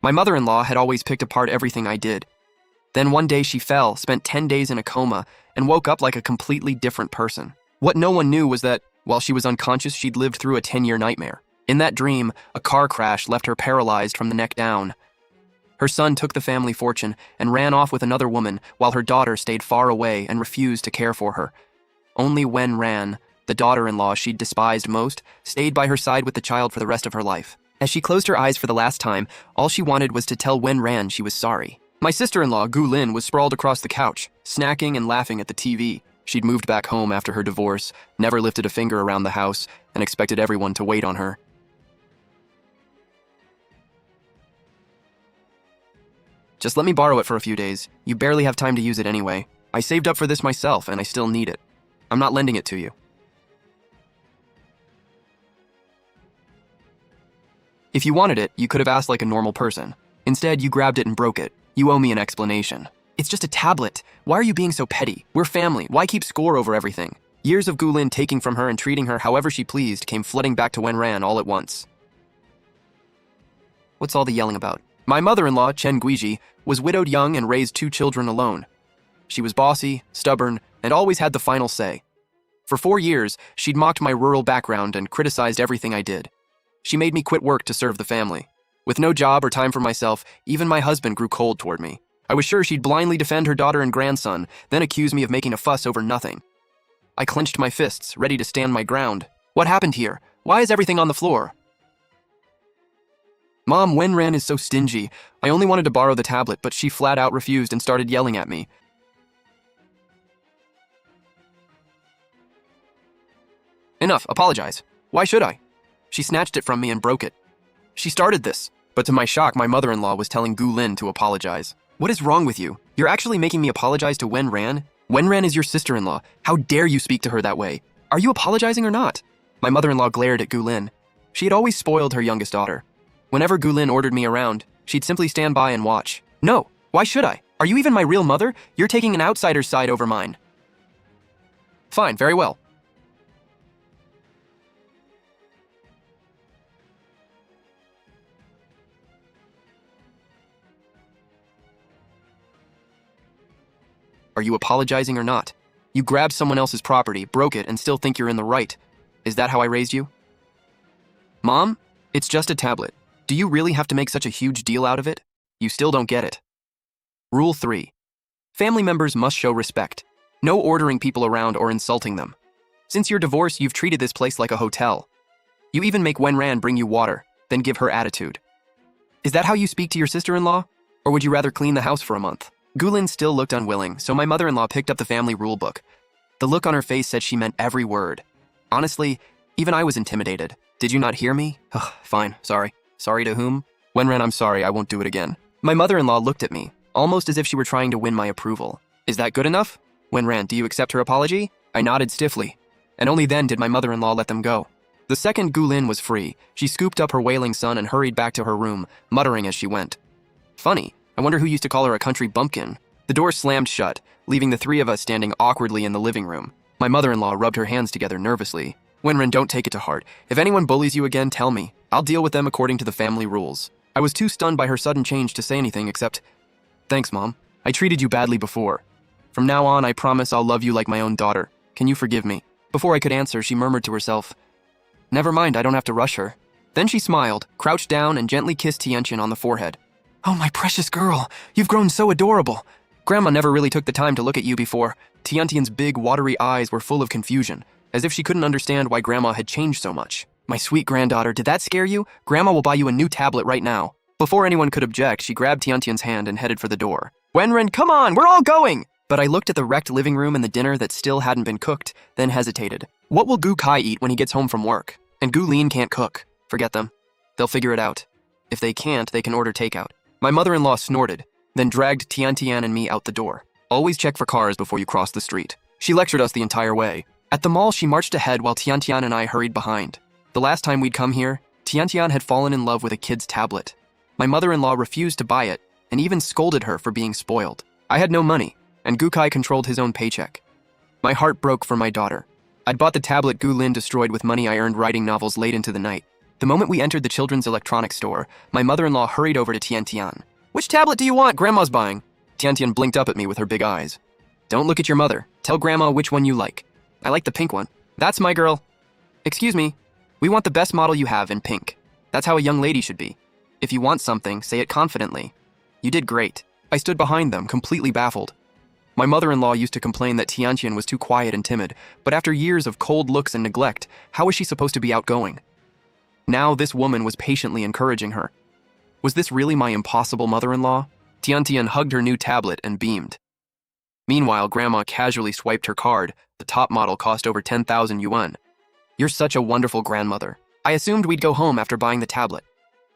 My mother-in-law had always picked apart everything I did. Then one day she fell, spent 10 days in a coma, and woke up like a completely different person. What no one knew was that, while she was unconscious, she'd lived through a 10-year nightmare. In that dream, a car crash left her paralyzed from the neck down. Her son took the family fortune and ran off with another woman, while her daughter stayed far away and refused to care for her. Only Wen-ran, the daughter-in-law she'd despised most, stayed by her side with the child for the rest of her life. As she closed her eyes for the last time, all she wanted was to tell Wen-ran she was sorry. My sister-in-law, Gu-lin, was sprawled across the couch, snacking and laughing at the TV. She'd moved back home after her divorce, never lifted a finger around the house, and expected everyone to wait on her. Just let me borrow it for a few days. You barely have time to use it anyway. I saved up for this myself, and I still need it. I'm not lending it to you. If you wanted it, you could have asked like a normal person. Instead, you grabbed it and broke it. You owe me an explanation. It's just a tablet. Why are you being so petty? We're family. Why keep score over everything? Years of Gu-lin taking from her and treating her however she pleased came flooding back to Wen-ran all at once. What's all the yelling about? My mother-in-law, Chen Guiji, was widowed young and raised 2 children alone. She was bossy, stubborn, and always had the final say. For 4 years, she'd mocked my rural background and criticized everything I did. She made me quit work to serve the family. With no job or time for myself, even my husband grew cold toward me. I was sure she'd blindly defend her daughter and grandson, then accuse me of making a fuss over nothing. I clenched my fists, ready to stand my ground. What happened here? Why is everything on the floor? Mom, Wen-ran is so stingy. I only wanted to borrow the tablet, but she flat out refused and started yelling at me. Enough, apologize. Why should I? She snatched it from me and broke it. She started this. But to my shock, my mother-in-law was telling Gu-lin to apologize. What is wrong with you? You're actually making me apologize to Wen-ran? Wen-ran is your sister-in-law. How dare you speak to her that way? Are you apologizing or not? My mother-in-law glared at Gu-lin. She had always spoiled her youngest daughter. Whenever Gu-lin ordered me around, she'd simply stand by and watch. No, why should I? Are you even my real mother? You're taking an outsider's side over mine. Fine, very well. Are you apologizing or not? You grabbed someone else's property, broke it, and still think you're in the right. Is that how I raised you? Mom, it's just a tablet. Do you really have to make such a huge deal out of it? You still don't get it. Rule 3. Family members must show respect. No ordering people around or insulting them. Since your divorce, you've treated this place like a hotel. You even make Wen-ran bring you water, then give her attitude. Is that how you speak to your sister-in-law? Or would you rather clean the house for a month? Gu-lin still looked unwilling, so my mother-in-law picked up the family rule book. The look on her face said she meant every word. Honestly, even I was intimidated. Did you not hear me? Ugh, fine, sorry. Sorry to whom? Wen-ran, I'm sorry, I won't do it again. My mother-in-law looked at me, almost as if she were trying to win my approval. Is that good enough? Wen-ran, do you accept her apology? I nodded stiffly, and only then did my mother-in-law let them go. The second Gu-lin was free, she scooped up her wailing son and hurried back to her room, muttering as she went. Funny. I wonder who used to call her a country bumpkin. The door slammed shut, leaving the 3 of us standing awkwardly in the living room. My mother-in-law rubbed her hands together nervously. Wen-ran, don't take it to heart. If anyone bullies you again, tell me. I'll deal with them according to the family rules. I was too stunned by her sudden change to say anything except, thanks, Mom. I treated you badly before. From now on, I promise I'll love you like my own daughter. Can you forgive me? Before I could answer, she murmured to herself, never mind, I don't have to rush her. Then she smiled, crouched down, and gently kissed Tiantian on the forehead. Oh, my precious girl, you've grown so adorable. Grandma never really took the time to look at you before. Tiantian's big, watery eyes were full of confusion, as if she couldn't understand why Grandma had changed so much. My sweet granddaughter, did that scare you? Grandma will buy you a new tablet right now. Before anyone could object, she grabbed Tiantian's hand and headed for the door. Wen-ran, come on, we're all going! But I looked at the wrecked living room and the dinner that still hadn't been cooked, then hesitated. What will Gu Kai eat when he gets home from work? And Gu-lin can't cook. Forget them. They'll figure it out. If they can't, they can order takeout. My mother-in-law snorted, then dragged Tiantian and me out the door. Always check for cars before you cross the street. She lectured us the entire way. At the mall, she marched ahead while Tiantian and I hurried behind. The last time we'd come here, Tiantian had fallen in love with a kid's tablet. My mother-in-law refused to buy it and even scolded her for being spoiled. I had no money, and Gu Kai controlled his own paycheck. My heart broke for my daughter. I'd bought the tablet Gu-lin destroyed with money I earned writing novels late into the night. The moment we entered the children's electronics store, my mother-in-law hurried over to Tian. "Which tablet do you want? Grandma's buying." Tian blinked up at me with her big eyes. "Don't look at your mother. Tell Grandma which one you like." "I like the pink one." "That's my girl." "Excuse me. We want the best model you have in pink. That's how a young lady should be. If you want something, say it confidently." "You did great." I stood behind them, completely baffled. My mother-in-law used to complain that Tian was too quiet and timid, but after years of cold looks and neglect, how was she supposed to be outgoing? Now this woman was patiently encouraging her. Was this really my impossible mother-in-law? Tian hugged her new tablet and beamed. Meanwhile, Grandma casually swiped her card. The top model cost over 10,000 yuan. "You're such a wonderful grandmother. I assumed we'd go home after buying the tablet."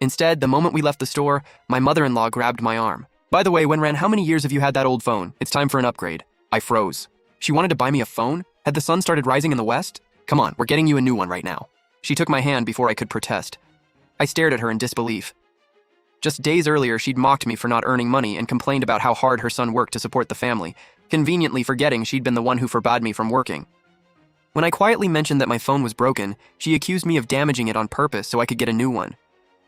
Instead, the moment we left the store, my mother-in-law grabbed my arm. "By the way, Wenran, how many years have you had that old phone? It's time for an upgrade." I froze. She wanted to buy me a phone? Had the sun started rising in the west? "Come on, we're getting you a new one right now." She took my hand before I could protest. I stared at her in disbelief. Just days earlier, she'd mocked me for not earning money and complained about how hard her son worked to support the family, conveniently forgetting she'd been the one who forbade me from working. When I quietly mentioned that my phone was broken, she accused me of damaging it on purpose so I could get a new one.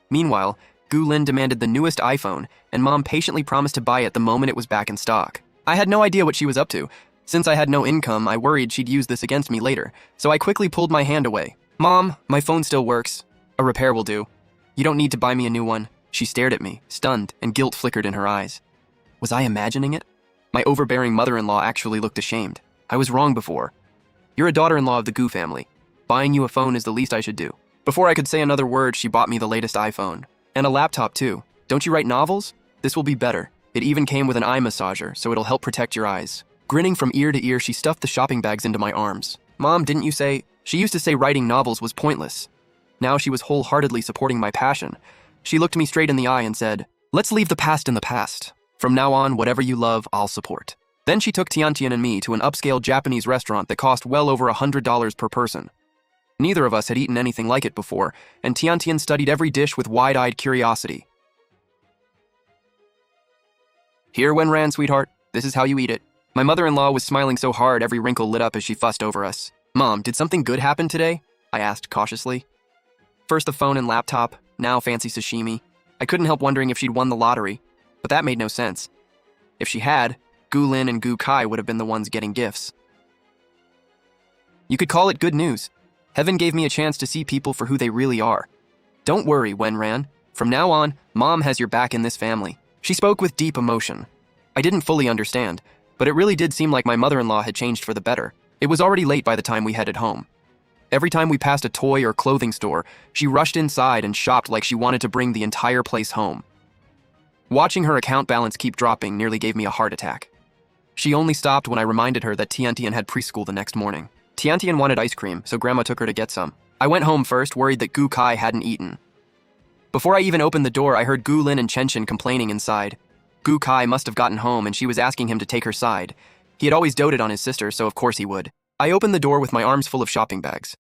Meanwhile, Gulin demanded the newest iPhone, and Mom patiently promised to buy it the moment it was back in stock. I had no idea what she was up to. Since I had no income, I worried she'd use this against me later, so I quickly pulled my hand away. "Mom, my phone still works. A repair will do. You don't need to buy me a new one." She stared at me, stunned, and guilt flickered in her eyes. Was I imagining it? My overbearing mother-in-law actually looked ashamed. I was wrong before. "You're a daughter-in-law of the Gu family. Buying you a phone is the least I should do." Before I could say another word, she bought me the latest iPhone. And a laptop, too. "Don't you write novels? This will be better. It even came with an eye massager, so it'll help protect your eyes." Grinning from ear to ear, she stuffed the shopping bags into my arms. "Mom, didn't you say—" She used to say writing novels was pointless. Now she was wholeheartedly supporting my passion. She looked me straight in the eye and said, "Let's leave the past in the past. From now on, whatever you love, I'll support." Then she took Tian and me to an upscale Japanese restaurant that cost well over $100 per person. Neither of us had eaten anything like it before, and Tian studied every dish with wide-eyed curiosity. "Here, Wenran, sweetheart. This is how you eat it." My mother-in-law was smiling so hard every wrinkle lit up as she fussed over us. "Mom, did something good happen today?" I asked cautiously. First the phone and laptop, now fancy sashimi. I couldn't help wondering if she'd won the lottery, but that made no sense. If she had, Gu Lin and Gu Kai would have been the ones getting gifts. You could call it good news. Heaven gave me a chance to see people for who they really are. "Don't worry, Wenran. From now on, Mom has your back in this family." She spoke with deep emotion. I didn't fully understand, but it really did seem like my mother-in-law had changed for the better. It was already late by the time we headed home. Every time we passed a toy or clothing store, she rushed inside and shopped like she wanted to bring the entire place home. Watching her account balance keep dropping nearly gave me a heart attack. She only stopped when I reminded her that Tian had preschool the next morning. Tian wanted ice cream, so Grandma took her to get some. I went home first, worried that Gu Kai hadn't eaten. Before I even opened the door, I heard Gu Lin and Chen complaining inside. Gu Kai must have gotten home and she was asking him to take her side. He had always doted on his sister, so of course he would. I opened the door with my arms full of shopping bags.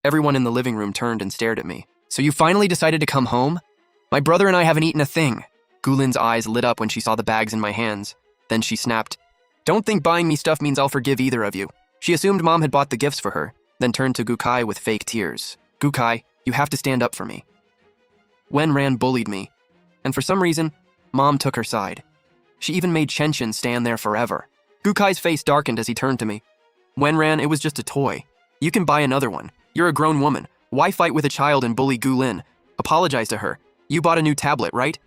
Everyone in the living room turned and stared at me. "So you finally decided to come home?" "My brother and I haven't eaten a thing." Gu Lin's eyes lit up when she saw the bags in my hands. Then she snapped, "Don't think buying me stuff means I'll forgive either of you." She assumed Mom had bought the gifts for her, then turned to Gu Kai with fake tears. "Gu Kai, you have to stand up for me." Wenran bullied me, and for some reason, Mom took her side. She even made Chen stand there forever. Gu Kai's face darkened as he turned to me. "Wenran, it was just a toy. You can buy another one. You're a grown woman. Why fight with a child and bully Gu Lin? Apologize to her. You bought a new tablet, right?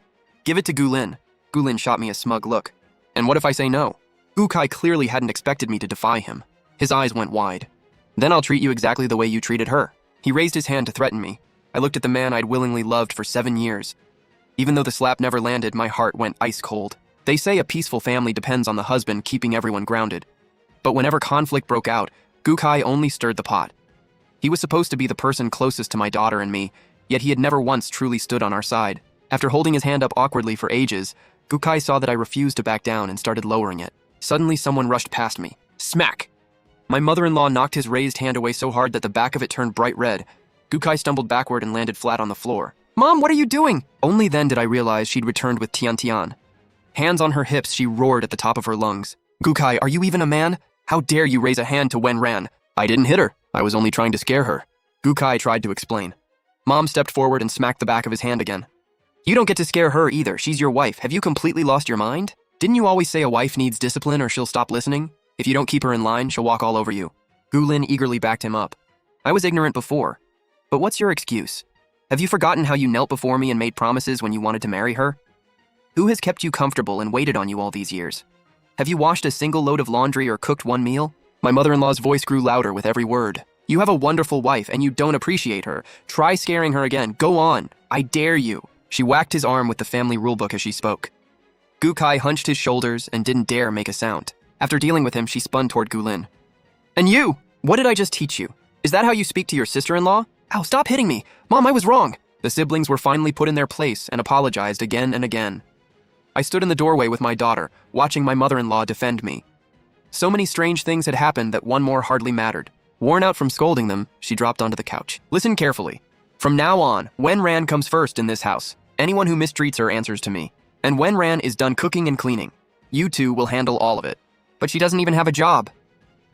Give it to Gu Lin." Gu Lin shot me a smug look. "And what if I say no?" Gu Kai clearly hadn't expected me to defy him. His eyes went wide. "Then I'll treat you exactly the way you treated her." He raised his hand to threaten me. I looked at the man I'd willingly loved for 7 years. Even though the slap never landed, my heart went ice cold. They say a peaceful family depends on the husband keeping everyone grounded. But whenever conflict broke out, Gu Kai only stirred the pot. He was supposed to be the person closest to my daughter and me, yet he had never once truly stood on our side. After holding his hand up awkwardly for ages, Gu Kai saw that I refused to back down and started lowering it. Suddenly, someone rushed past me. Smack! My mother-in-law knocked his raised hand away so hard that the back of it turned bright red. Gu Kai stumbled backward and landed flat on the floor. "Mom, what are you doing?" Only then did I realize she'd returned with Tian. Hands on her hips, she roared at the top of her lungs. "Gu Kai, are you even a man? How dare you raise a hand to Wenran?" "I didn't hit her. I was only trying to scare her." Gu Kai tried to explain. Mom stepped forward and smacked the back of his hand again. You don't get to scare her either. She's your wife. Have you completely lost your mind? Didn't you always say a wife needs discipline or she'll stop listening? If you don't keep her in line, she'll walk all over you. Gulin eagerly backed him up. I was ignorant before. But what's your excuse? Have you forgotten how you knelt before me and made promises when you wanted to marry her? Who has kept you comfortable and waited on you all these years? Have you washed a single load of laundry or cooked one meal? My mother-in-law's voice grew louder with every word. You have a wonderful wife and you don't appreciate her. Try scaring her again. Go on. I dare you. She whacked his arm with the family rulebook as she spoke. Gukai hunched his shoulders and didn't dare make a sound. After dealing with him, she spun toward Gulin. And you! What did I just teach you? Is that how you speak to your sister-in-law? Ow, stop hitting me! Mom, I was wrong! The siblings were finally put in their place and apologized again and again. I stood in the doorway with my daughter, watching my mother-in-law defend me. So many strange things had happened that one more hardly mattered. Worn out from scolding them, she dropped onto the couch. Listen carefully. From now on, Wen-Ran comes first in this house. Anyone who mistreats her answers to me. And Wen-Ran is done cooking and cleaning. You two will handle all of it. But she doesn't even have a job.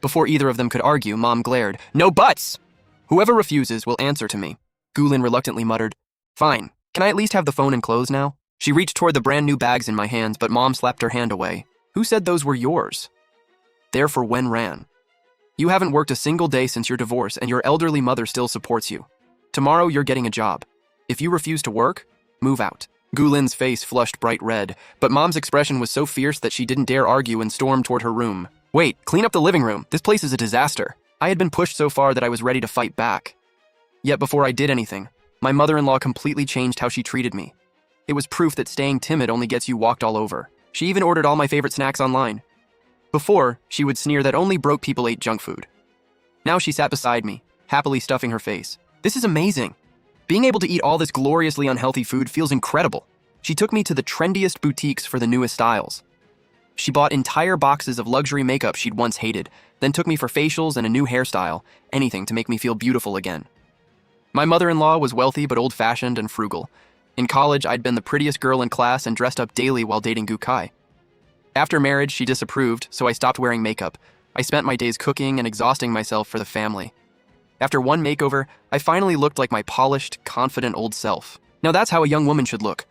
Before either of them could argue, Mom glared. No buts! Whoever refuses will answer to me. Gulin reluctantly muttered. Fine. Can I at least have the phone and clothes now? She reached toward the brand new bags in my hands, but Mom slapped her hand away. Who said those were yours? They're for Wen-Ran. You haven't worked a single day since your divorce, and your elderly mother still supports you. Tomorrow, you're getting a job. If you refuse to work, move out. Gulin's face flushed bright red, but Mom's expression was so fierce that she didn't dare argue and stormed toward her room. Wait, clean up the living room. This place is a disaster. I had been pushed so far that I was ready to fight back. Yet before I did anything, my mother-in-law completely changed how she treated me. It was proof that staying timid only gets you walked all over. She even ordered all my favorite snacks online. Before, she would sneer that only broke people ate junk food. Now she sat beside me, happily stuffing her face. This is amazing. Being able to eat all this gloriously unhealthy food feels incredible. She took me to the trendiest boutiques for the newest styles. She bought entire boxes of luxury makeup she'd once hated, then took me for facials and a new hairstyle, anything to make me feel beautiful again. My mother-in-law was wealthy but old-fashioned and frugal. In college, I'd been the prettiest girl in class and dressed up daily while dating Gukai. After marriage, she disapproved, so I stopped wearing makeup. I spent my days cooking and exhausting myself for the family. After one makeover, I finally looked like my polished, confident old self. Now that's how a young woman should look.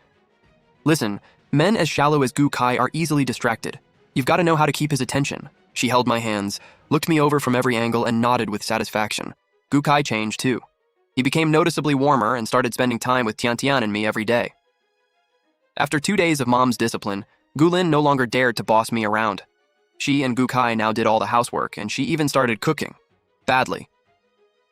Listen, men as shallow as Gukai are easily distracted. You've got to know how to keep his attention. She held my hands, looked me over from every angle, and nodded with satisfaction. Gukai changed too. He became noticeably warmer and started spending time with Tian and me every day. After 2 days of Mom's discipline, Gulin no longer dared to boss me around. She and Gukai now did all the housework, and she even started cooking. Badly.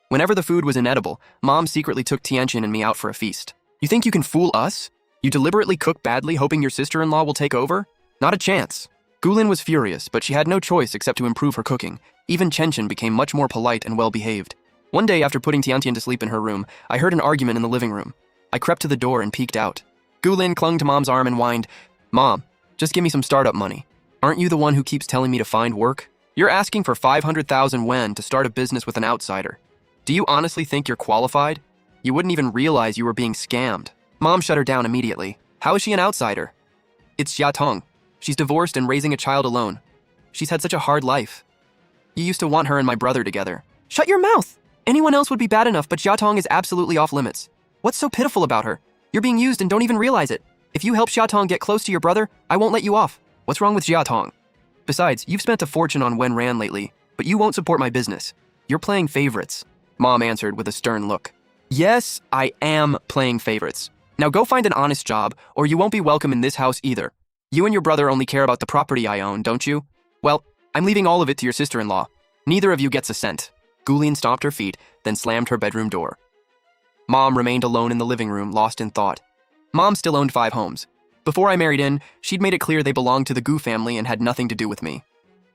Whenever the food was inedible, Mom secretly took Tianqian and me out for a feast. You think you can fool us? You deliberately cook badly, hoping your sister-in-law will take over? Not a chance. Gulin was furious, but she had no choice except to improve her cooking. Even Chen became much more polite and well-behaved. One day, after putting Tianqian to sleep in her room, I heard an argument in the living room. I crept to the door and peeked out. Gulin clung to Mom's arm and whined, Mom, just give me some startup money. Aren't you the one who keeps telling me to find work? You're asking for 500,000 wen to start a business with an outsider. Do you honestly think you're qualified? You wouldn't even realize you were being scammed. Mom shut her down immediately. How is she an outsider? It's Xia Tong. She's divorced and raising a child alone. She's had such a hard life. You used to want her and my brother together. Shut your mouth! Anyone else would be bad enough, but Xia Tong is absolutely off limits. What's so pitiful about her? You're being used and don't even realize it. If you help Xia Tong get close to your brother, I won't let you off. What's wrong with Xia Tong? Besides, you've spent a fortune on Wen-Ran lately, but you won't support my business. You're playing favorites, Mom answered with a stern look. Yes, I am playing favorites. Now go find an honest job, or you won't be welcome in this house either. You and your brother only care about the property I own, don't you? Well, I'm leaving all of it to your sister-in-law. Neither of you gets a cent. Gulin stomped her feet, then slammed her bedroom door. Mom remained alone in the living room, lost in thought. Mom still owned 5 homes. Before I married in, she'd made it clear they belonged to the Gu family and had nothing to do with me.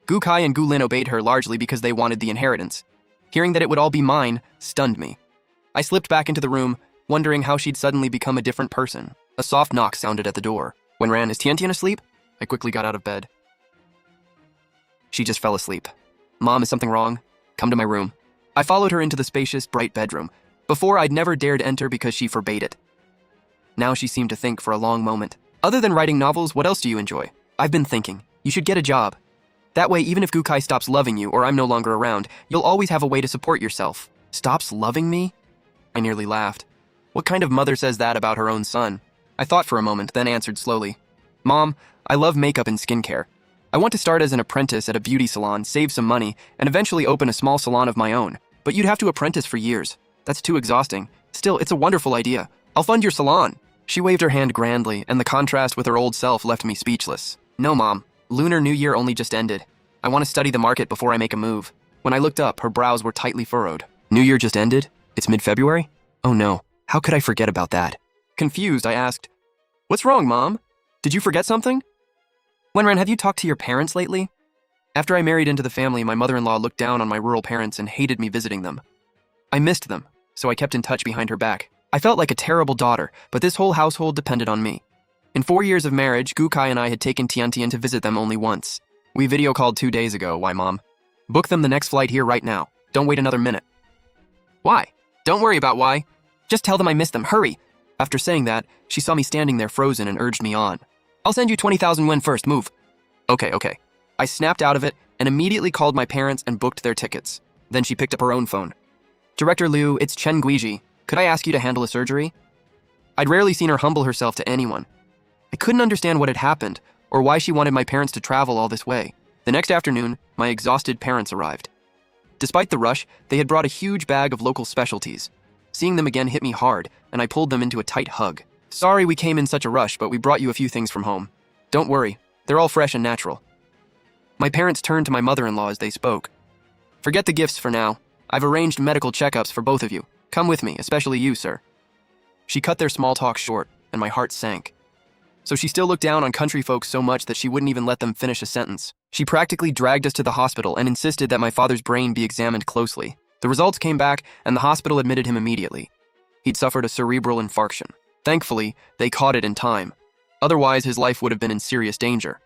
Gukai and Gulin obeyed her largely because they wanted the inheritance. Hearing that it would all be mine stunned me. I slipped back into the room, wondering how she'd suddenly become a different person. A soft knock sounded at the door. Wen-Ran, is Tiantian asleep? I quickly got out of bed. She just fell asleep. Mom, is something wrong? Come to my room. I followed her into the spacious, bright bedroom. Before, I'd never dared enter because she forbade it. Now she seemed to think for a long moment. Other than writing novels, what else do you enjoy? I've been thinking. You should get a job. That way, even if Gukai stops loving you or I'm no longer around, you'll always have a way to support yourself. Stops loving me? I nearly laughed. What kind of mother says that about her own son? I thought for a moment, then answered slowly. Mom, I love makeup and skincare. I want to start as an apprentice at a beauty salon, save some money, and eventually open a small salon of my own. But you'd have to apprentice for years. That's too exhausting. Still, it's a wonderful idea. I'll fund your salon. She waved her hand grandly, and the contrast with her old self left me speechless. No, Mom. Lunar New Year only just ended. I want to study the market before I make a move. When I looked up, her brows were tightly furrowed. New Year just ended? It's mid-February? Oh no, how could I forget about that? Confused, I asked, What's wrong, Mom? Did you forget something? Wenran, have you talked to your parents lately? After I married into the family, my mother-in-law looked down on my rural parents and hated me visiting them. I missed them, so I kept in touch behind her back. I felt like a terrible daughter, but this whole household depended on me. In 4 years of marriage, Gukai and I had taken Tiantian to visit them only once. We video called 2 days ago. Why, Mom? Book them the next flight here right now. Don't wait another minute. Why? Don't worry about why. Just tell them I missed them. Hurry. After saying that, she saw me standing there frozen and urged me on. I'll send you 20,000 Wen first. Move. Okay. I snapped out of it and immediately called my parents and booked their tickets. Then she picked up her own phone. Director Liu, it's Chen Guiji. Could I ask you to handle a surgery? I'd rarely seen her humble herself to anyone. I couldn't understand what had happened or why she wanted my parents to travel all this way. The next afternoon, my exhausted parents arrived. Despite the rush, they had brought a huge bag of local specialties. Seeing them again hit me hard, and I pulled them into a tight hug. Sorry we came in such a rush, but we brought you a few things from home. Don't worry, they're all fresh and natural. My parents turned to my mother-in-law as they spoke. Forget the gifts for now. I've arranged medical checkups for both of you. Come with me, especially you, sir. She cut their small talk short, and my heart sank. So she still looked down on country folks so much that she wouldn't even let them finish a sentence. She practically dragged us to the hospital and insisted that my father's brain be examined closely. The results came back, and the hospital admitted him immediately. He'd suffered a cerebral infarction. Thankfully, they caught it in time. Otherwise, his life would have been in serious danger.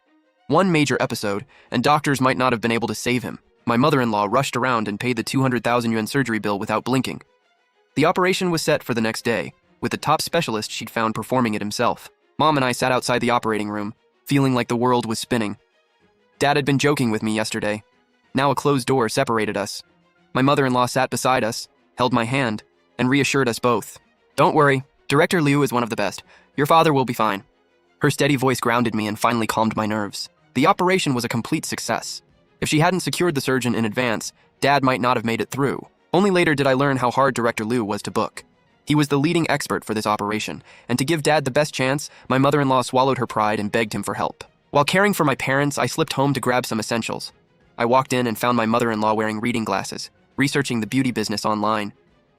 One major episode, and doctors might not have been able to save him. My mother-in-law rushed around and paid the 200,000 yuan surgery bill without blinking. The operation was set for the next day, with the top specialist she'd found performing it himself. Mom and I sat outside the operating room, feeling like the world was spinning. Dad had been joking with me yesterday. Now a closed door separated us. My mother-in-law sat beside us, held my hand, and reassured us both. Don't worry, Director Liu is one of the best. Your father will be fine. Her steady voice grounded me and finally calmed my nerves. The operation was a complete success. If she hadn't secured the surgeon in advance, Dad might not have made it through. Only later did I learn how hard Director Liu was to book. He was the leading expert for this operation, and to give Dad the best chance, my mother-in-law swallowed her pride and begged him for help. While caring for my parents, I slipped home to grab some essentials. I walked in and found my mother-in-law wearing reading glasses, researching the beauty business online.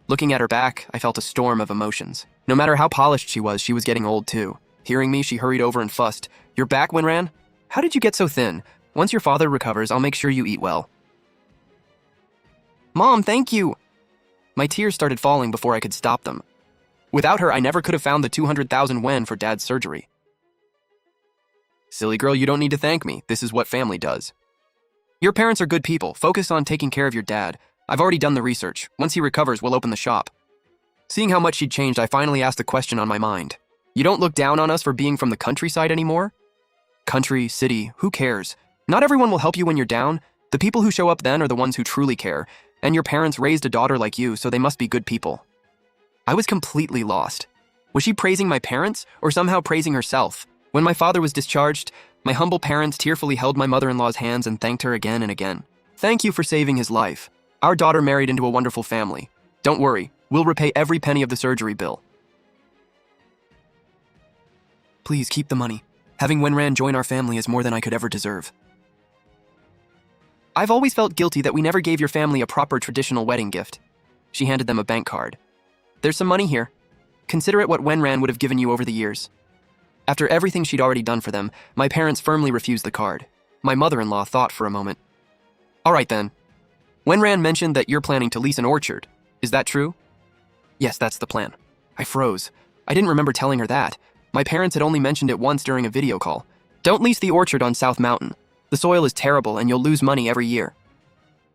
Looking at her back, I felt a storm of emotions. No matter how polished she was getting old too. Hearing me, she hurried over and fussed. You're back, Wenran? How did you get so thin? Once your father recovers, I'll make sure you eat well. Mom, thank you! My tears started falling before I could stop them. Without her, I never could have found the 200,000 Wen for Dad's surgery. Silly girl, you don't need to thank me. This is what family does. Your parents are good people. Focus on taking care of your dad. I've already done the research. Once he recovers, we'll open the shop. Seeing how much she'd changed, I finally asked the question on my mind. You don't look down on us for being from the countryside anymore? Country, city, who cares? Not everyone will help you when you're down. The people who show up then are the ones who truly care. And your parents raised a daughter like you, so they must be good people. I was completely lost. Was she praising my parents, or somehow praising herself? When my father was discharged, my humble parents tearfully held my mother-in-law's hands and thanked her again and again. Thank you for saving his life. Our daughter married into a wonderful family. Don't worry, we'll repay every penny of the surgery bill. Please keep the money. Having Wenran join our family is more than I could ever deserve. I've always felt guilty that we never gave your family a proper traditional wedding gift. She handed them a bank card. There's some money here. Consider it what Wenran would have given you over the years. After everything she'd already done for them, my parents firmly refused the card. My mother-in-law thought for a moment. All right then. Wenran mentioned that you're planning to lease an orchard. Is that true? Yes, that's the plan. I froze. I didn't remember telling her that. My parents had only mentioned it once during a video call. Don't lease the orchard on South Mountain. The soil is terrible and you'll lose money every year.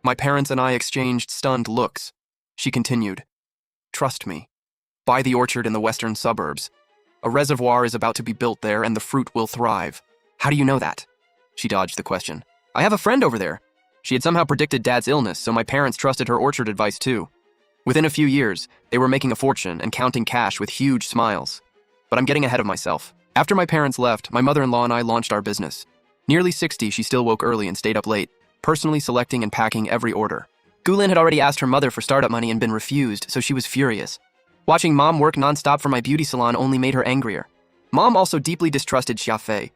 My parents and I exchanged stunned looks. She continued. Trust me. Buy the orchard in the western suburbs. A reservoir is about to be built there and the fruit will thrive. How do you know that? She dodged the question. I have a friend over there. She had somehow predicted Dad's illness, so my parents trusted her orchard advice too. Within a few years, they were making a fortune and counting cash with huge smiles. But I'm getting ahead of myself. After my parents left, my mother-in-law and I launched our business. Nearly 60, she still woke early and stayed up late, personally selecting and packing every order. Gulin had already asked her mother for startup money and been refused, so she was furious. Watching Mom work nonstop for my beauty salon only made her angrier. Mom also deeply distrusted Xiafei.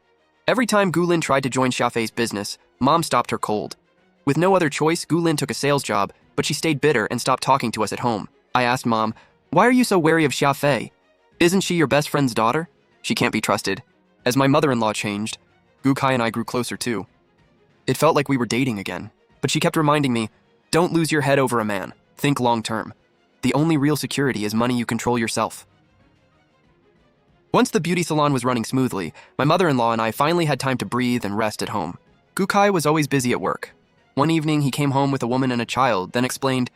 Every time Gulin tried to join Xiafei's business, Mom stopped her cold. With no other choice, Gulin took a sales job, but she stayed bitter and stopped talking to us at home. I asked Mom, "Why are you so wary of Xiafei? Isn't she your best friend's daughter? She can't be trusted." As my mother-in-law changed, Gukai and I grew closer too. It felt like we were dating again, but she kept reminding me, "Don't lose your head over a man. Think long-term. The only real security is money you control yourself." Once the beauty salon was running smoothly, my mother-in-law and I finally had time to breathe and rest at home. Gukai was always busy at work. One evening, he came home with a woman and a child, then explained,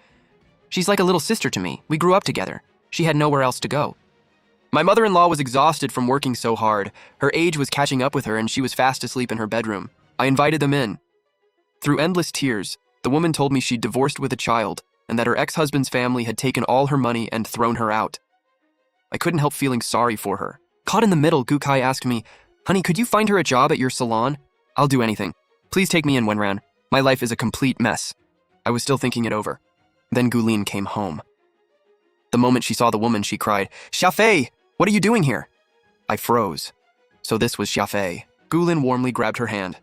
"She's like a little sister to me. We grew up together. She had nowhere else to go." My mother-in-law was exhausted from working so hard. Her age was catching up with her and she was fast asleep in her bedroom. I invited them in. Through endless tears, the woman told me she'd divorced with a child and that her ex-husband's family had taken all her money and thrown her out. I couldn't help feeling sorry for her. Caught in the middle, Gukai asked me, "Honey, could you find her a job at your salon? I'll do anything. Please take me in, Wenran. My life is a complete mess." I was still thinking it over. Then Gulin came home. The moment she saw the woman, she cried, "Xiafei, what are you doing here?" I froze. So this was Xiafei. Gulin warmly grabbed her hand.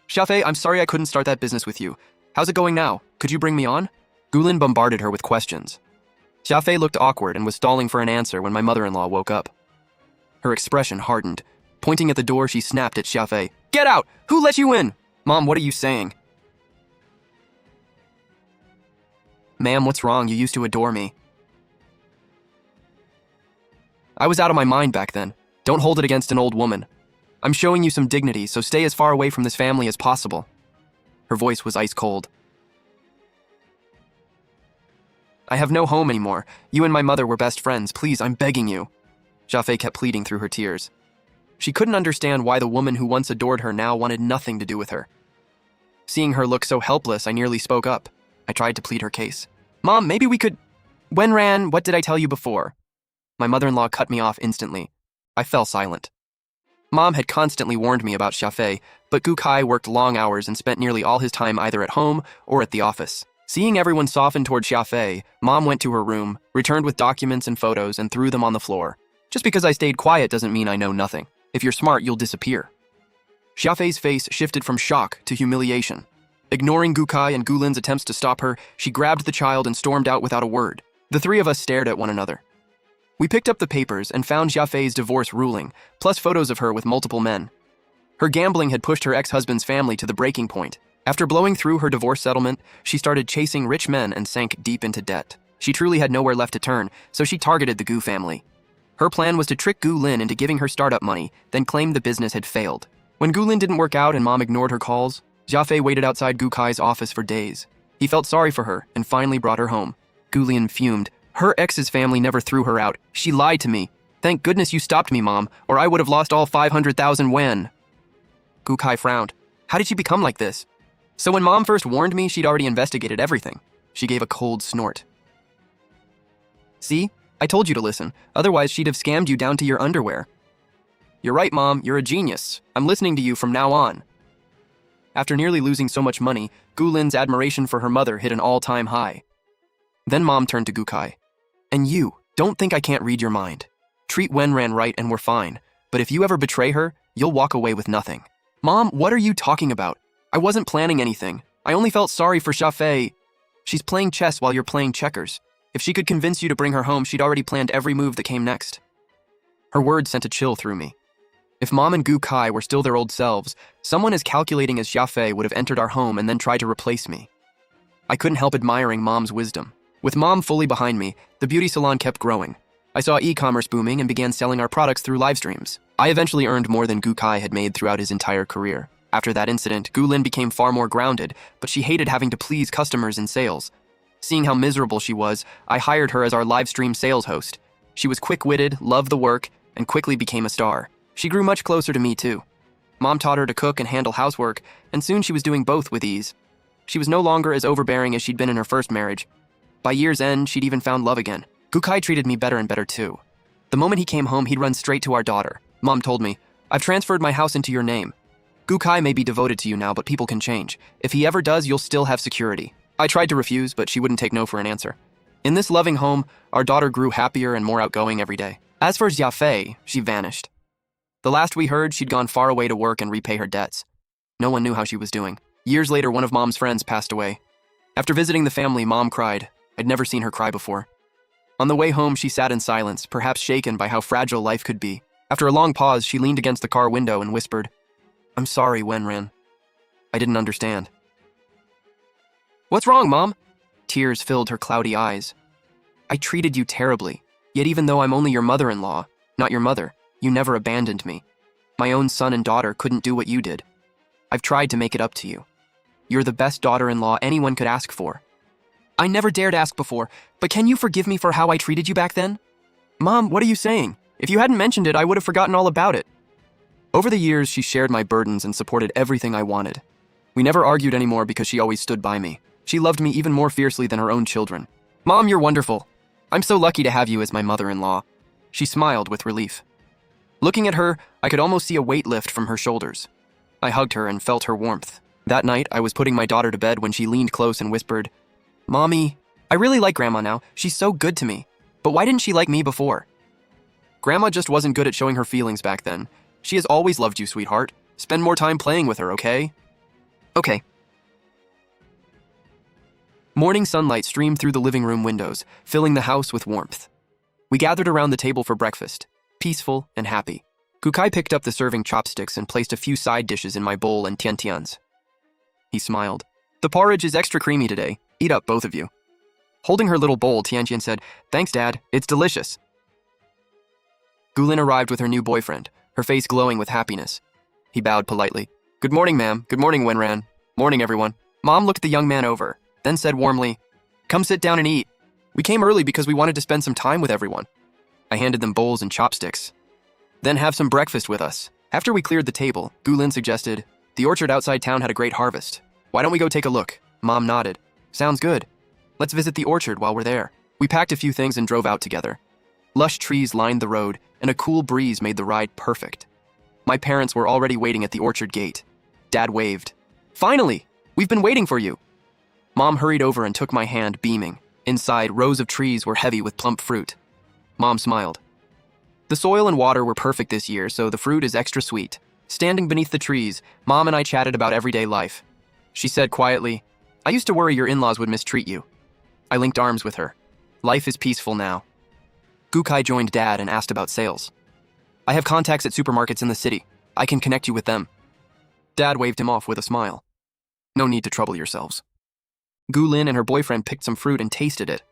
"Xiafei, I'm sorry I couldn't start that business with you. How's it going now? Could you bring me on?" Gulin bombarded her with questions. Xiafei looked awkward and was stalling for an answer when my mother-in-law woke up. Her expression hardened. Pointing at the door, she snapped at Xiafei. "Get out! Who let you in?" "Mom, what are you saying?" "Ma'am, what's wrong? You used to adore me." I was out of my mind back then. Don't hold it against an old woman. I'm showing you some dignity, so stay as far away from this family as possible. Her voice was ice cold. I have no home anymore. You and my mother were best friends. Please, I'm begging you. Xiafei kept pleading through her tears. She couldn't understand why the woman who once adored her now wanted nothing to do with her. Seeing her look so helpless, I nearly spoke up. I tried to plead her case. "Mom, maybe we could..." "Wenran, what did I tell you before?" My mother-in-law cut me off instantly. I fell silent. Mom had constantly warned me about Xiafei, but Gukai worked long hours and spent nearly all his time either at home or at the office. Seeing everyone soften toward Xiafei, Mom went to her room, returned with documents and photos, and threw them on the floor. Just because I stayed quiet doesn't mean I know nothing. If you're smart, you'll disappear. Xiafei's face shifted from shock to humiliation. Ignoring Gukai and Gulin's attempts to stop her, she grabbed the child and stormed out without a word. The three of us stared at one another. We picked up the papers and found Xiafei's divorce ruling, plus photos of her with multiple men. Her gambling had pushed her ex-husband's family to the breaking point. After blowing through her divorce settlement, she started chasing rich men and sank deep into debt. She truly had nowhere left to turn, so she targeted the Gu family. Her plan was to trick Gulin into giving her startup money, then claim the business had failed. When Gulin didn't work out and Mom ignored her calls, Xiafei waited outside Gukai's office for days. He felt sorry for her and finally brought her home. Gulin fumed. Her ex's family never threw her out. She lied to me. Thank goodness you stopped me, Mom, or I would have lost all 500,000 wen. Gukai frowned. How did she become like this? So when Mom first warned me, she'd already investigated everything. She gave a cold snort. See? I told you to listen. Otherwise, she'd have scammed you down to your underwear. You're right, Mom. You're a genius. I'm listening to you from now on. After nearly losing so much money, Gulin's admiration for her mother hit an all-time high. Then Mom turned to Gukai. And you, don't think I can't read your mind. Treat Wenran right and we're fine. But if you ever betray her, you'll walk away with nothing. Mom, what are you talking about? I wasn't planning anything. I only felt sorry for Xiafei. She's playing chess while you're playing checkers. If she could convince you to bring her home, she'd already planned every move that came next. Her words sent a chill through me. If Mom and Gukai were still their old selves, someone as calculating as Xiafei would have entered our home and then tried to replace me. I couldn't help admiring Mom's wisdom. With Mom fully behind me, the beauty salon kept growing. I saw e-commerce booming and began selling our products through live streams. I eventually earned more than Gukai had made throughout his entire career. After that incident, Gulin became far more grounded, but she hated having to please customers in sales. Seeing how miserable she was, I hired her as our live stream sales host. She was quick-witted, loved the work, and quickly became a star. She grew much closer to me too. Mom taught her to cook and handle housework, and soon she was doing both with ease. She was no longer as overbearing as she'd been in her first marriage. By year's end, she'd even found love again. Gukai treated me better and better too. The moment he came home, he'd run straight to our daughter. Mom told me, "I've transferred my house into your name. Gukai may be devoted to you now, but people can change. If he ever does, you'll still have security." I tried to refuse, but she wouldn't take no for an answer. In this loving home, our daughter grew happier and more outgoing every day. As for Xiafei, she vanished. The last we heard, she'd gone far away to work and repay her debts. No one knew how she was doing. Years later, one of Mom's friends passed away. After visiting the family, Mom cried. I'd never seen her cry before. On the way home, she sat in silence, perhaps shaken by how fragile life could be. After a long pause, she leaned against the car window and whispered, "I'm sorry, Wenran." I didn't understand. "What's wrong, Mom?" Tears filled her cloudy eyes. "I treated you terribly, yet even though I'm only your mother-in-law, not your mother, you never abandoned me. My own son and daughter couldn't do what you did. I've tried to make it up to you. You're the best daughter-in-law anyone could ask for." "I never dared ask before, but can you forgive me for how I treated you back then?" "Mom, what are you saying? If you hadn't mentioned it, I would have forgotten all about it." Over the years, she shared my burdens and supported everything I wanted. We never argued anymore because she always stood by me. She loved me even more fiercely than her own children. "Mom, you're wonderful. I'm so lucky to have you as my mother-in-law." She smiled with relief. Looking at her, I could almost see a weight lift from her shoulders. I hugged her and felt her warmth. That night, I was putting my daughter to bed when she leaned close and whispered, "Mommy, I really like Grandma now. She's so good to me. But why didn't she like me before?" "Grandma just wasn't good at showing her feelings back then. She has always loved you, sweetheart. Spend more time playing with her, okay?" "Okay." Morning sunlight streamed through the living room windows, filling the house with warmth. We gathered around the table for breakfast, peaceful and happy. Gukai picked up the serving chopsticks and placed a few side dishes in my bowl and Tiantian's. He smiled. "The porridge is extra creamy today. Eat up, both of you." Holding her little bowl, Tiantian said, "Thanks, Dad. It's delicious." Gulin arrived with her new boyfriend, her face glowing with happiness. He bowed politely. "Good morning, ma'am. Good morning, Wenran. Morning, everyone." Mom looked the young man over, then said warmly, "Come sit down and eat. We came early because we wanted to spend some time with everyone." I handed them bowls and chopsticks. "Then have some breakfast with us." After we cleared the table, Gulin suggested, "The orchard outside town had a great harvest. Why don't we go take a look?" Mom nodded. "Sounds good. Let's visit the orchard while we're there." We packed a few things and drove out together. Lush trees lined the road, and a cool breeze made the ride perfect. My parents were already waiting at the orchard gate. Dad waved. "Finally! We've been waiting for you." Mom hurried over and took my hand, beaming. Inside, rows of trees were heavy with plump fruit. Mom smiled. "The soil and water were perfect this year, so the fruit is extra sweet." Standing beneath the trees, Mom and I chatted about everyday life. She said quietly, "I used to worry your in-laws would mistreat you." I linked arms with her. Life is peaceful now. Gukai joined Dad and asked about sales. "I have contacts at supermarkets in the city. I can connect you with them." Dad waved him off with a smile. "No need to trouble yourselves." Gulin and her boyfriend picked some fruit and tasted it.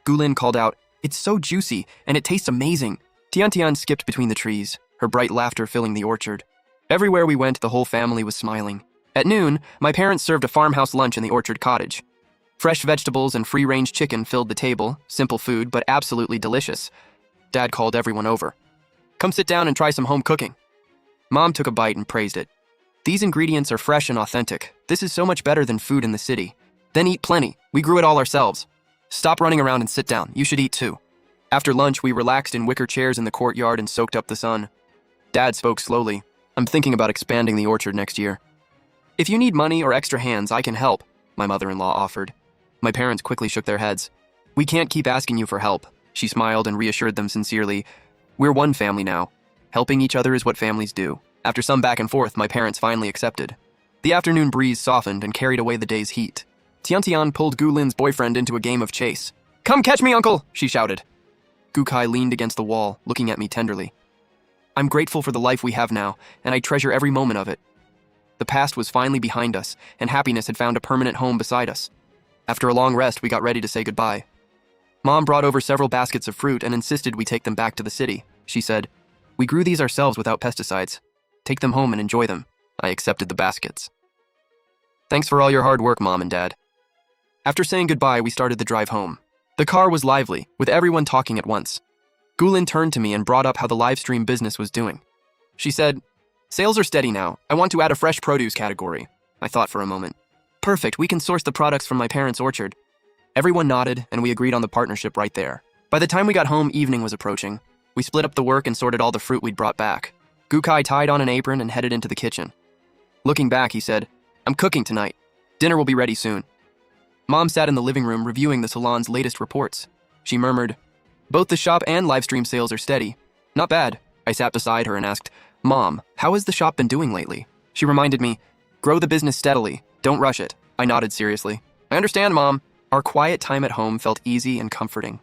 Gulin called out, "It's so juicy, and it tastes amazing." Tiantian skipped between the trees, her bright laughter filling the orchard. Everywhere we went, the whole family was smiling. At noon, my parents served a farmhouse lunch in the orchard cottage. Fresh vegetables and free-range chicken filled the table, simple food, but absolutely delicious. Dad called everyone over. "Come sit down and try some home cooking." Mom took a bite and praised it. "These ingredients are fresh and authentic. This is so much better than food in the city." "Then eat plenty. We grew it all ourselves." "Stop running around and sit down. You should eat too." After lunch, we relaxed in wicker chairs in the courtyard and soaked up the sun. Dad spoke slowly. "I'm thinking about expanding the orchard next year." "If you need money or extra hands, I can help," my mother-in-law offered. My parents quickly shook their heads. "We can't keep asking you for help." She smiled and reassured them sincerely. "We're one family now. Helping each other is what families do." After some back and forth, my parents finally accepted. The afternoon breeze softened and carried away the day's heat. Tiantian pulled Gulin's boyfriend into a game of chase. "Come catch me, uncle!" she shouted. Gukai leaned against the wall, looking at me tenderly. "I'm grateful for the life we have now, and I treasure every moment of it." The past was finally behind us, and happiness had found a permanent home beside us. After a long rest, we got ready to say goodbye. Mom brought over several baskets of fruit and insisted we take them back to the city. She said, "We grew these ourselves without pesticides. Take them home and enjoy them." I accepted the baskets. "Thanks for all your hard work, Mom and Dad." After saying goodbye, we started the drive home. The car was lively, with everyone talking at once. Gulin turned to me and brought up how the live stream business was doing. She said, "Sales are steady now. I want to add a fresh produce category." I thought for a moment. "Perfect, we can source the products from my parents' orchard." Everyone nodded, and we agreed on the partnership right there. By the time we got home, evening was approaching. We split up the work and sorted all the fruit we'd brought back. Gukai tied on an apron and headed into the kitchen. Looking back, he said, "I'm cooking tonight. Dinner will be ready soon." Mom sat in the living room reviewing the salon's latest reports. She murmured, "Both the shop and live stream sales are steady. Not bad." I sat beside her and asked, "Mom, how has the shop been doing lately?" She reminded me, "Grow the business steadily. Don't rush it." I nodded seriously. "I understand, Mom." Our quiet time at home felt easy and comforting.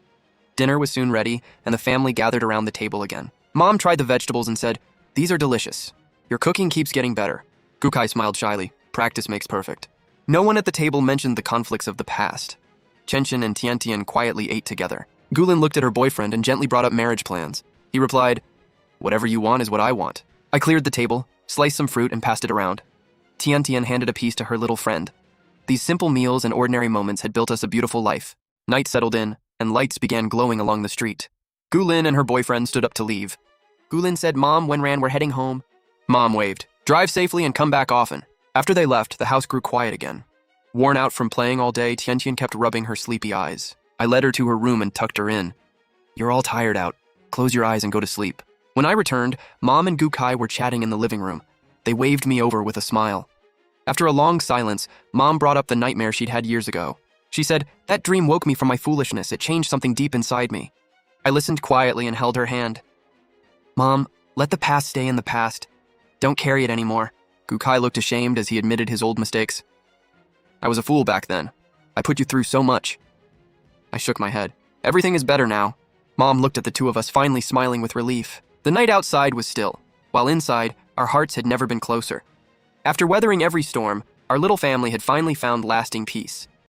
Dinner was soon ready, and the family gathered around the table again. Mom tried the vegetables and said, "These are delicious. Your cooking keeps getting better." Gukai smiled shyly. Practice makes perfect. No one at the table mentioned the conflicts of the past. Chenchen and Tiantian quietly ate together. Gulin looked at her boyfriend and gently brought up marriage plans. He replied, "Whatever you want is what I want." I cleared the table, sliced some fruit, and passed it around. Tiantian handed a piece to her little friend. These simple meals and ordinary moments had built us a beautiful life. Night settled in, and lights began glowing along the street. Gulin and her boyfriend stood up to leave. Gulin said, "Mom, when we're heading home." Mom waved, "Drive safely and come back often." After they left, the house grew quiet again. Worn out from playing all day, Tiantian kept rubbing her sleepy eyes. I led her to her room and tucked her in. "You're all tired out. Close your eyes and go to sleep." When I returned, Mom and Gukai were chatting in the living room. They waved me over with a smile. After a long silence, Mom brought up the nightmare she'd had years ago. She said, "That dream woke me from my foolishness. It changed something deep inside me." I listened quietly and held her hand. "Mom, let the past stay in the past. Don't carry it anymore." Gukai looked ashamed as he admitted his old mistakes. "I was a fool back then. I put you through so much." I shook my head. "Everything is better now." Mom looked at the two of us, finally smiling with relief. The night outside was still, while inside, our hearts had never been closer. After weathering every storm, our little family had finally found lasting peace.